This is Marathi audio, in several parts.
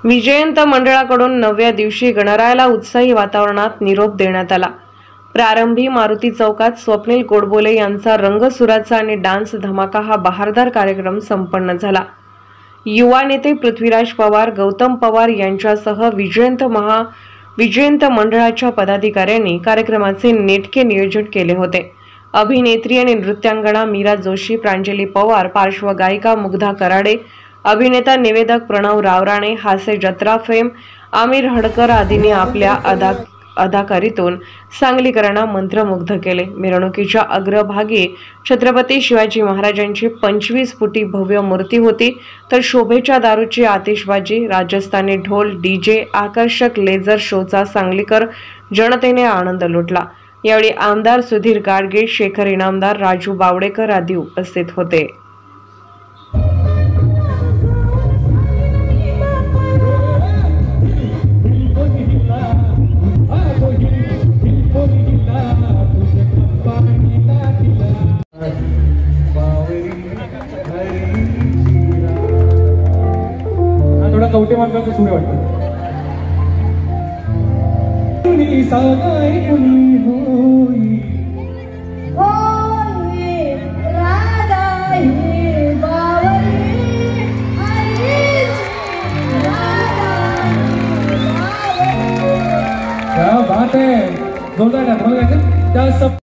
विजयंत मंडळाकडून 9व्या दिवशी गणरायाला उत्साही वातावरणात निरोप देण्यात आला। प्रारंभी मारुती चौकात स्वप्नील गोडबोले यांचा रंगसुराचा आणि डान्स धमाका हा बहारदार कार्यक्रम संपन्न झाला। युवा नेते पृथ्वीराज पवार, गौतम पवार यांच्यासह विजयंत मंडळाच्या पदाधिकाऱ्यांनी कार्यक्रमाचे नेटके नियोजन केले होते। अभिनेत्री आणि नृत्यांगना मीरा जोशी, प्रांजली पवार, पार्श्वगायिका मुग्धा कराडे, अभिनेता निवेदक प्रणव रावराणे, हास्य जत्रा फेम आमिर हडकर आदींनी आपल्या अदाकारीतून सांगलीकरांना मंत्रमुग्ध केले। मिरवणुकीच्या अग्रभागी छत्रपती शिवाजी महाराजांची 25 फुटी भव्य मूर्ती होती, तर शोभेच्या दारूची आतिषबाजी, राजस्थानी ढोल, डीजे, आकर्षक लेझर शोचा सांगलीकर जनतेने आनंद लुटला। यावेळी आमदार सुधीर गाडगे, शेखर इनामदार, राजू बावडेकर आदी उपस्थित होते। थोड़ा कवटे मार्गाचं सूर्य वाटतं। कुणी सागाय कुणी होई होई राधाई बावरी हरी राधाई बावरी। क्या बात है, जोरदार टाळ्या वाजवायच्या। त्या सब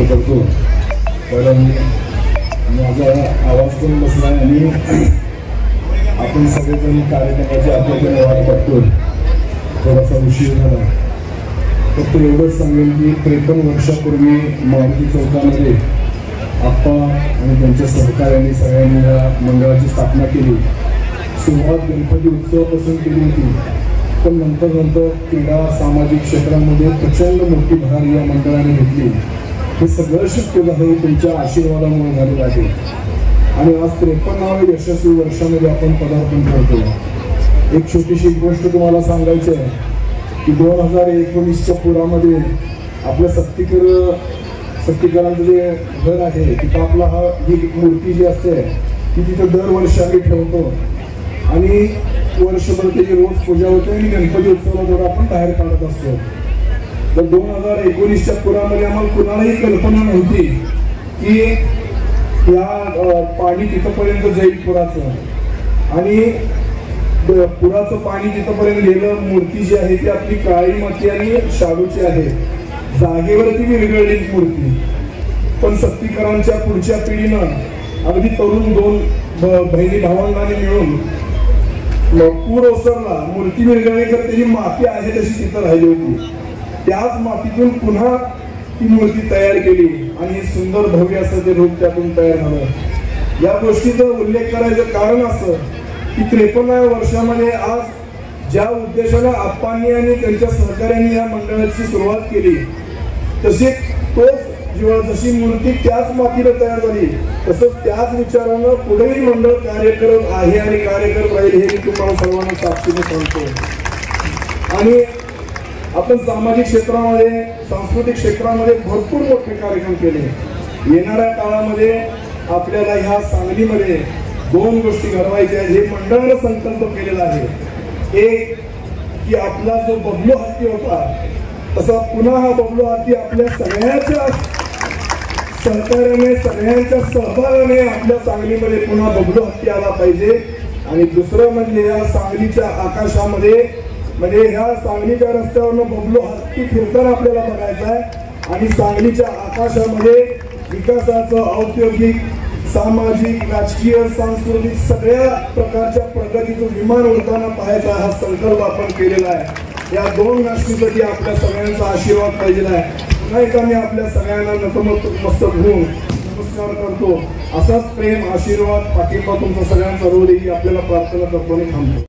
करतो, कारण माझा आवाज पण बसला आणि आपण सगळेजण कार्यक्रमाची आपल्याकडे वाट बघतो. थोडासा उशीर झाला. फक्त एवढंच सांगेन की 53 वर्षापूर्वी मारुती चौकामध्ये आप्पा आणि त्यांच्या सहकार्याने सगळ्यांनी या मंडळाची स्थापना केली. सुरुवात गणपती उत्सवापासून केली होती, पण नंतर क्रीडा सामाजिक क्षेत्रामध्ये प्रचंड मोठी भर या मंडळाने घेतली. हे सगळं शक्य झालं तुमच्या आशीर्वादामुळे झालेलं आहे. आणि आज 53व्या यशस्वी वर्षामध्ये आपण पदार्पण करतो. एक छोटीशी गोष्ट तुम्हाला सांगायची आहे की 2019च्या पुरामध्ये आपल्या सत्तीकरांचं जे घर आहे तिथं आपला ही मूर्ती जी असते ती तिथं दरवर्षी आम्ही ठेवतो आणि वर्षभर त्याची रोज पूजा होते आणि गणपती उत्सवाला आपण बाहेर काढत असतो. तर 2019च्या पुरामध्ये आम्हाला कुणालाही कल्पना नव्हती की या पाणी तिथंपर्यंत जाईल पुराचं, आणि पुराचं पाणी तिथंपर्यंत गेलं. मूर्ती जी आहे ती आपली काळी माती आणि शाडूची आहे, जागेवरती विरघळली मूर्ती. पण सत्तीकरांच्या पुढच्या पिढीनं अगदी तरुण 2 बहिणी भावंडांनी मिळून पूर ओसरला, मूर्ती विरघळली, तर त्याची माती आहे तशी तिथं राहिली होती. त्याच मातीतून पुन्हा ती मूर्ती तयार केली आणि हे सुंदर भव्य असं ते रूप त्यातून तयार झालं. या गोष्टीचा उल्लेख करायचं कारण असं की 53व्या वर्षामध्ये आज ज्या उद्देशाने आप्पांनी आणि त्यांच्या सहकार्यांनी या मंडळाची सुरुवात केली, तशीच जशी मूर्ती त्याच मातीला तयार झाली, तसंच त्याच विचारानं पुढेही मंडळ कार्य करत आहे आणि कार्य करत राहील, हे मी तुम्हाला सर्वांना साक्षीने सांगतो. आणि आपण सामाजिक क्षेत्रामध्ये सांस्कृतिक क्षेत्रामध्ये भरपूर मोठे कार्यक्रम केले. येणाऱ्या काळामध्ये आपल्याला ह्या सांगलीमध्ये 2 गोष्टी घडवायच्या आहेत. हे मंडळाने संकल्प केलेला आहे. एक की आपला जो बबलू हत्ती होता तसा पुन्हा हा बबलू हत्ती आपल्या सगळ्यांच्या सहकार्याने सगळ्यांच्या सहभागाने आपल्या सांगलीमध्ये पुन्हा बबलू हत्ती आला पाहिजे. आणि दुसरं म्हणजे या सांगलीच्या आकाशामध्ये म्हणजे ह्या सांगलीच्या रस्त्यावरनं बबलू हत्ती फिरताना आपल्याला बघायचा आहे आणि सांगलीच्या आकाशामध्ये विकासाचं औद्योगिक सामाजिक राजकीय सांस्कृतिक सगळ्या प्रकारच्या प्रगतीचं विमान उडताना पाहायचा हा संकल्प आपण केलेला आहे. या 2 गोष्टींसाठी आपल्या सगळ्यांचा आशीर्वाद पाहिजे आहे. पुन्हा एकदा मी आपल्या सगळ्यांना नतमस्तक होऊन नमस्कार करतो. असाच प्रेम आशीर्वाद पाठिंबा तुमचा सगळ्यांचा रोल ही आपल्याला प्रार्थना करतो आणि थांबतो.